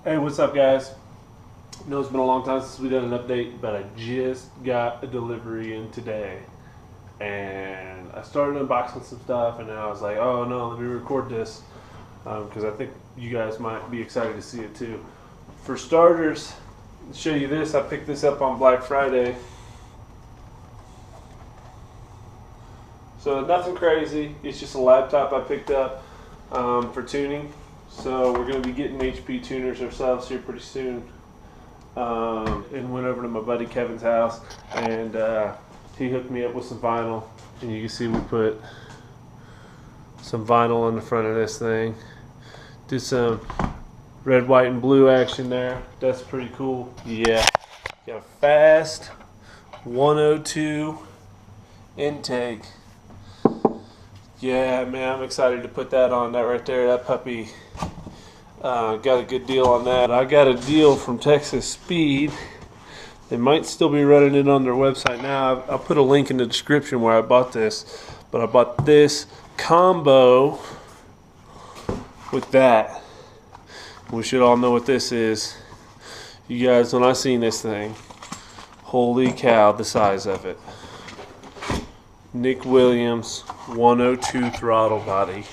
Hey, what's up, guys? I know it's been a long time since we done an update, but I just got a delivery in today. And I started unboxing some stuff, and then I was like, oh no, let me record this because I think you guys might be excited to see it too. For starters, to show you this, I picked this up on Black Friday. So nothing crazy, it's just a laptop I picked up for tuning. So we're going to be getting HP tuners ourselves here pretty soon. And went over to my buddy Kevin's house, and he hooked me up with some vinyl. And you can see we put some vinyl on the front of this thing. Did some red, white, and blue action there. That's pretty cool. Yeah. Got a fast 102 intake. Yeah, man, I'm excited to put that on. That right there, that puppy. Got a good deal on that. I got a deal from Texas Speed. They might still be running it on their website now. I'll put a link in the description where I bought this. But I bought this combo with that. We should all know what this is. You guys, when I seen this thing, holy cow, the size of it. Nick Williams 102 throttle body.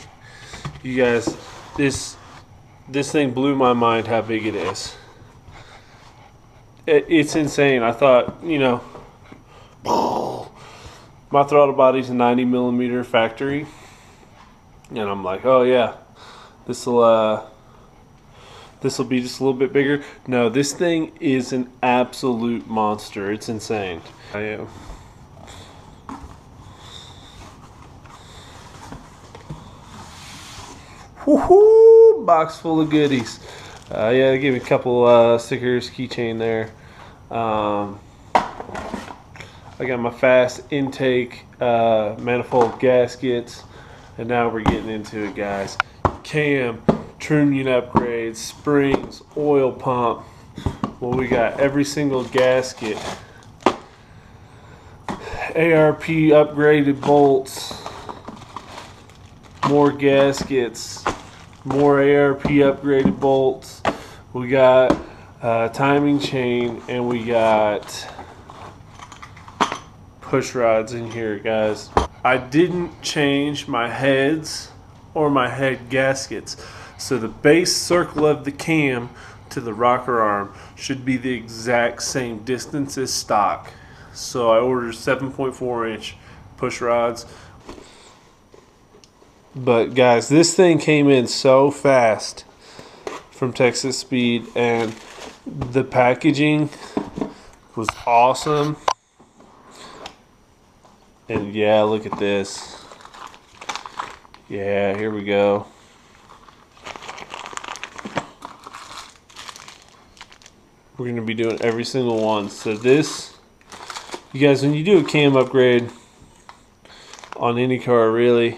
You guys, this thing blew my mind how big it is. It's insane. I thought, you know, my throttle body's a 90mm factory, and I'm like, oh yeah, this will be just a little bit bigger. No, this thing is an absolute monster. It's insane. I am. Woohoo! Box full of goodies. Yeah, they gave me a couple stickers, keychain there. I got my fast intake manifold gaskets, and now we're getting into it, guys. Cam, trim unit upgrades, springs, oil pump. Well, we got every single gasket. ARP upgraded bolts. More gaskets, more ARP upgraded bolts. We got timing chain, and we got push rods in here, guys. I didn't change my heads or my head gaskets, so the base circle of the cam to the rocker arm should be the exact same distance as stock. So I ordered 7.4-inch push rods. But guys, this thing came in so fast from Texas Speed, and the packaging was awesome. And yeah, look at this. Yeah, here we go. We're going to be doing every single one. So this, you guys, when you do a cam upgrade on any car, really,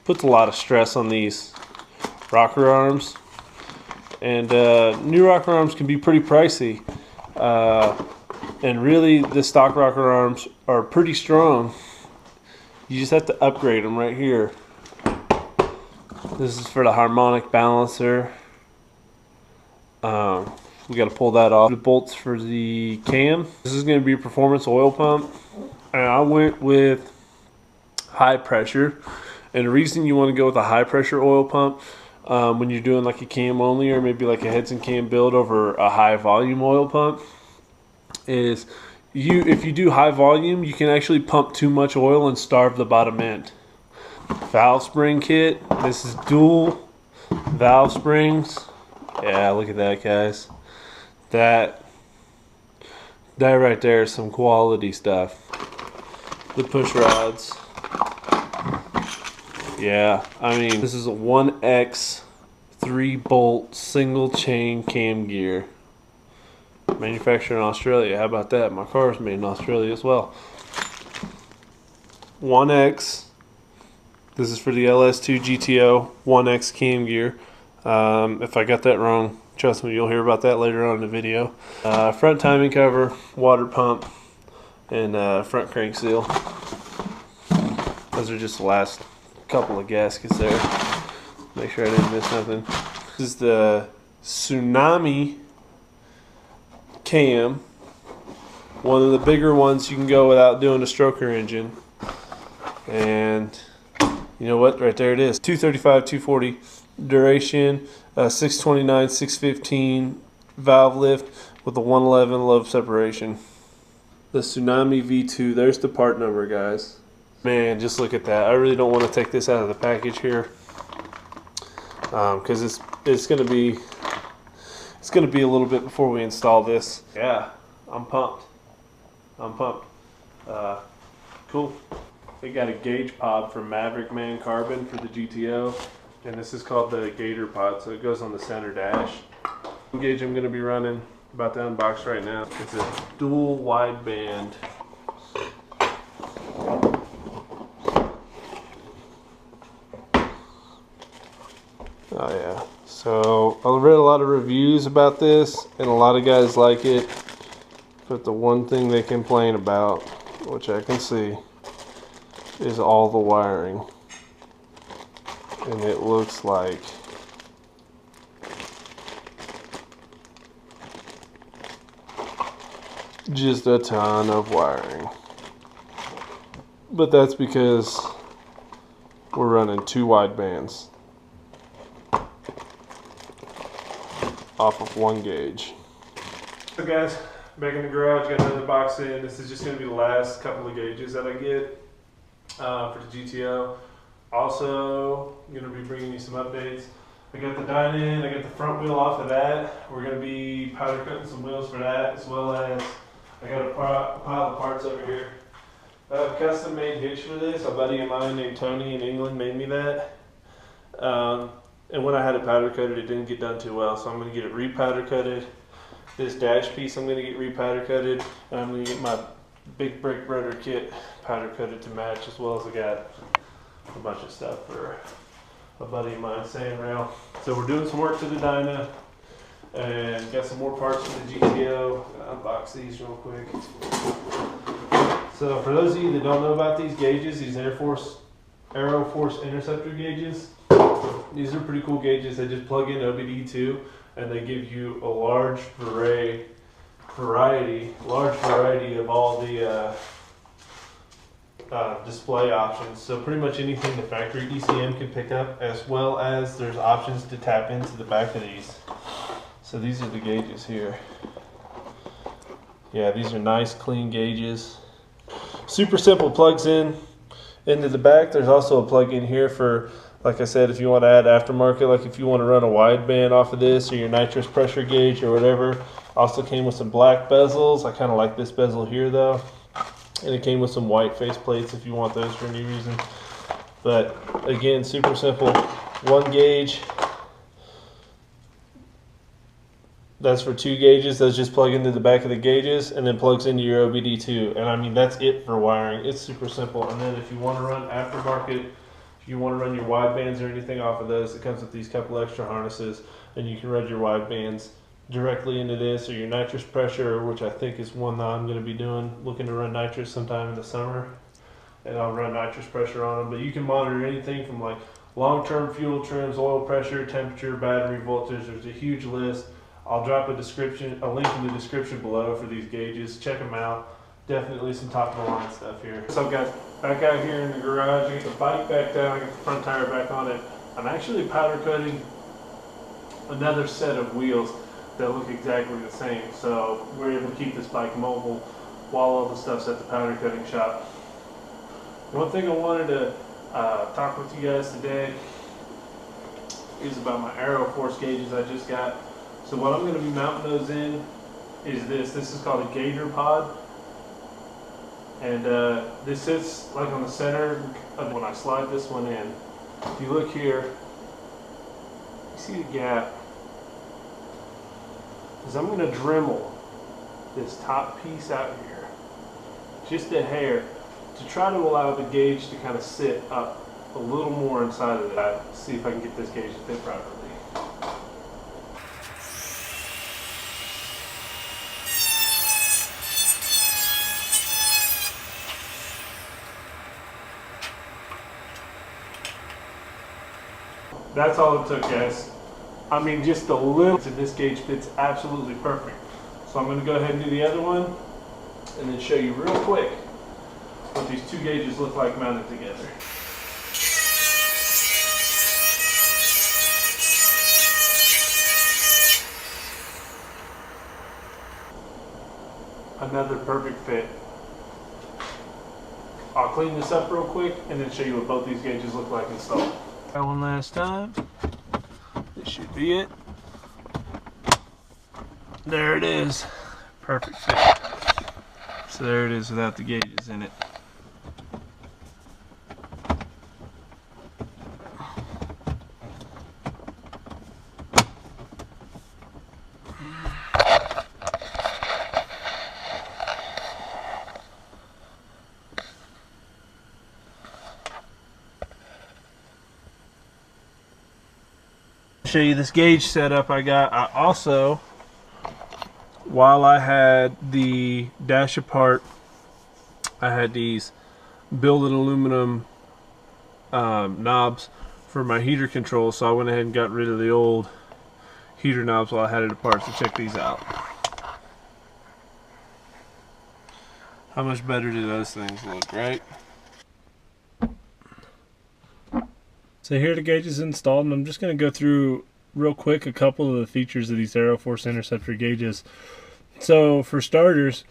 puts a lot of stress on these rocker arms, and new rocker arms can be pretty pricey, and really the stock rocker arms are pretty strong. You just have to upgrade them right here. This is for the harmonic balancer. We got to pull that off. The bolts for the cam. This is going to be a performance oil pump, and I went with high pressure. And the reason you want to go with a high pressure oil pump when you're doing like a cam only, or maybe like a heads and cam build over a high volume oil pump, is if you do high volume, you can actually pump too much oil and starve the bottom end. Valve spring kit. This is dual valve springs. Yeah, look at that, guys. That right there is some quality stuff. The push rods. Yeah, I mean, this is a 1X 3-bolt single chain cam gear. Manufactured in Australia. How about that? My car is made in Australia as well. 1X. This is for the LS2 GTO 1X cam gear. If I got that wrong, trust me, you'll hear about that later on in the video. Front timing cover, water pump, and front crank seal. Those are just the last couple of gaskets there. Make sure I didn't miss nothing. This is the Tsunami cam. One of the bigger ones you can go without doing a stroker engine. And you know what? Right there it is. 235, 240 duration, 629, 615 valve lift with a 111 lobe separation. The Tsunami V2. There's the part number, guys. Man, just look at that. I really don't want to take this out of the package here, because it's gonna be a little bit before we install this. Yeah, I'm pumped. Cool. They got a gauge pod from Maverick Man Carbon for the GTO, and this is called the GaToR pod, so it goes on the center dash. The gauge I'm going to be running, about to unbox right now. It's a dual wideband. Oh yeah. So I read a lot of reviews about this, and a lot of guys like it. But the one thing they complain about, which I can see, is all the wiring. And it looks like just a ton of wiring. But that's because we're running 2 widebands off of 1 gauge. So guys, back in the garage, got another box in. This is just going to be the last couple of gauges that I get for the GTO. Also, I'm going to be bringing you some updates. I got the dyno in, I got the front wheel off of that. We're going to be powder coating some wheels for that, as well as I got a pile of parts over here. Custom made hitch for this. A buddy of mine named Tony in England made me that. And when I had it powder coated, it didn't get done too well, so I'm going to get it re-powder coated. This dash piece I'm going to get re-powder coated, and I'm going to get my big brake rotor kit powder coated to match, as well as I got a bunch of stuff for a buddy of mine, sand rail. So we're doing some work to the dyno, and got some more parts for the GTO. I'll unbox these real quick. So for those of you that don't know about these gauges, these AeroForce Interceptor gauges, these are pretty cool gauges. They just plug in Ep.2, and they give you a large variety of all the display options. So pretty much anything the factory ECM can pick up, as well as there's options to tap into the back of these. So these are the gauges here. Yeah, these are nice clean gauges. Super simple, plugs in into the back. There's also a plug in here for, like I said, if you want to add aftermarket, like if you want to run a wideband off of this, or your nitrous pressure gauge or whatever. Also came with some black bezels. I kind of like this bezel here though. And it came with some white face plates if you want those for any reason. But again, super simple. 1 gauge. That's for 2 gauges. Those just plug into the back of the gauges and then plugs into your OBD2. And I mean, that's it for wiring. It's super simple. And then if you want to run aftermarket, if you want to run your widebands or anything off of those, it comes with these couple extra harnesses, and you can run your widebands directly into this, or your nitrous pressure, which I think is one that I'm going to be doing, looking to run nitrous sometime in the summer, and I'll run nitrous pressure on them. But you can monitor anything from like long-term fuel trims, oil pressure, temperature, battery voltage. There's a huge list. I'll drop a link in the description below for these gauges. Check them out. Definitely some top-of-the-line stuff here. So I've got back out here in the garage. I got the bike back down. I got the front tire back on it. I'm actually powder coating another set of wheels that look exactly the same. So we're able to keep this bike mobile while all the stuff's at the powder coating shop. One thing I wanted to talk with you guys today is about my AeroForce gauges I just got. So what I'm going to be mounting those in is this. This is called a GaToR pod. And this sits like on the center of when I slide this one in. If you look here, you see the gap. Is I'm going to Dremel this top piece out here, just a hair, to try to allow the gauge to kind of sit up a little more inside of that. See if I can get this gauge to fit properly. That's all it took, guys. I mean, just a little. And this gauge fits absolutely perfect. So I'm going to go ahead and do the other one and then show you real quick what these two gauges look like mounted together. Another perfect fit. I'll clean this up real quick and then show you what both these gauges look like installed. Try one last time. This should be it. There it is. Perfect fit. So there it is without the gauges in it. Show you this gauge setup I got. I also, while I had the dash apart, I had these billet aluminum knobs for my heater control, so I went ahead and got rid of the old heater knobs while I had it apart. So check these out. How much better do those things look, right? So here are the gauges installed, and I'm just going to go through real quick a couple of the features of these AeroForce Interceptor gauges. So for starters,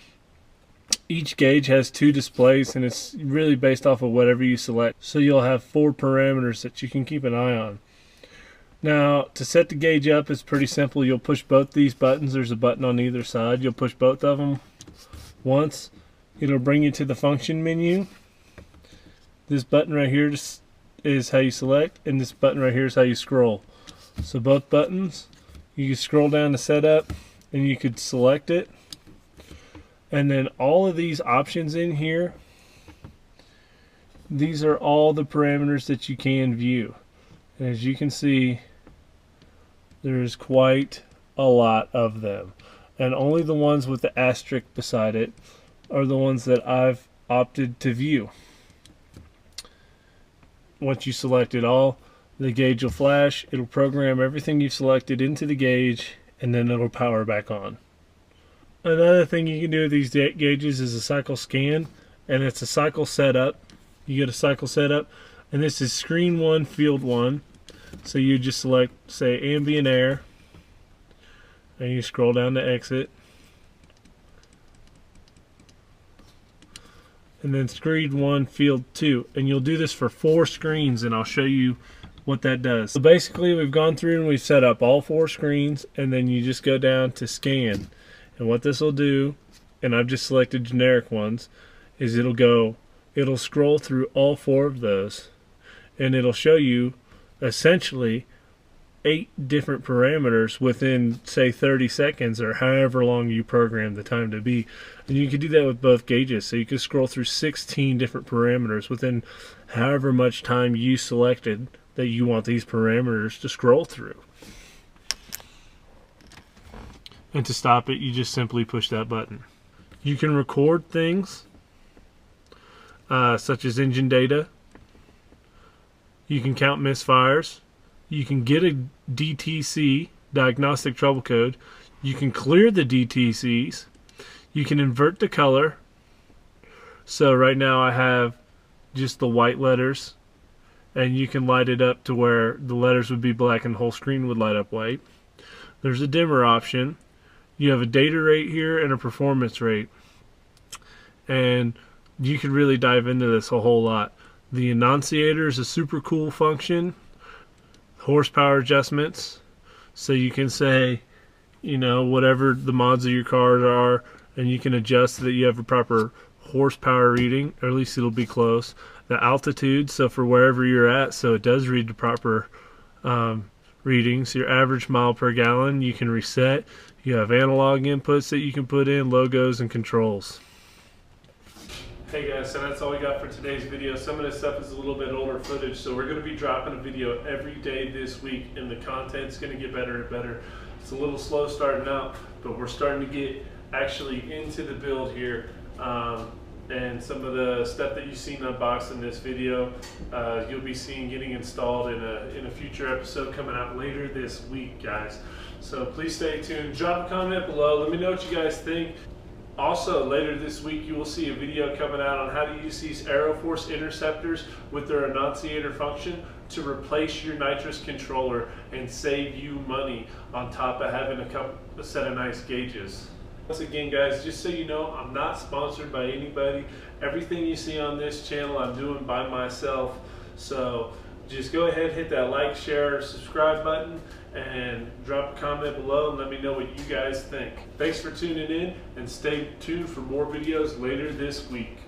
each gauge has two displays, and it's really based off of whatever you select. So you'll have 4 parameters that you can keep an eye on. Now, to set the gauge up, it's pretty simple. You'll push both these buttons. There's a button on either side. You'll push both of them once. It'll bring you to the function menu. This button right here is how you select, and this button right here is how you scroll. So both buttons, you can scroll down to setup and you could select it, and then all of these options in here, these are all the parameters that you can view. And as you can see, there's quite a lot of them, and only the ones with the asterisk beside it are the ones that I've opted to view. Once you select it all, the gauge will flash. It'll program everything you've selected into the gauge, and then it'll power back on. Another thing you can do with these gauges is a cycle scan, and it's a cycle setup. You get a cycle setup, and this is screen 1, field 1. So you just select, say, ambient air, and you scroll down to exit. And then screen 1, field 2, and you'll do this for 4 screens, and I'll show you what that does. So basically, we've gone through and we've set up all 4 screens, and then you just go down to scan. And what this will do, and I've just selected generic ones, is it'll scroll through all 4 of those, and it'll show you essentially 8 different parameters within, say, 30 seconds or however long you program the time to be. And you can do that with both gauges. So you can scroll through 16 different parameters within however much time you selected that you want these parameters to scroll through. And to stop it, you just simply push that button. You can record things such as engine data. You can count misfires. You can get a DTC, diagnostic trouble code. You can clear the DTCs. You can invert the color. So right now I have just the white letters, and you can light it up to where the letters would be black and the whole screen would light up white. There's a dimmer option. You have a data rate here and a performance rate. And you can really dive into this a whole lot. The annunciator is a super cool function. Horsepower adjustments, so you can say, you know, whatever the mods of your cars are, and you can adjust so that you have a proper horsepower reading, or at least it'll be close. The altitude, so for wherever you're at, so it does read the proper readings. Your average mile per gallon you can reset. You have analog inputs that you can put in, logos, and controls. Hey guys, so that's all we got for today's video. Some of this stuff is a little bit older footage, so we're going to be dropping a video every day this week, and the content's going to get better and better. It's a little slow starting out, but we're starting to get actually into the build here. and some of the stuff that you've seen unboxed in this video, you'll be seeing getting installed in a future episode coming out later this week, guys. So please stay tuned. Drop a comment below. Let me know what you guys think. Also, later this week, you will see a video coming out on how to use these AeroForce interceptors with their annunciator function to replace your nitrous controller and save you money on top of having a set of nice gauges. Once again, guys, just so you know, I'm not sponsored by anybody. Everything you see on this channel, I'm doing by myself. So just go ahead, hit that like, share, subscribe button, and drop a comment below and let me know what you guys think. Thanks for tuning in, and stay tuned for more videos later this week.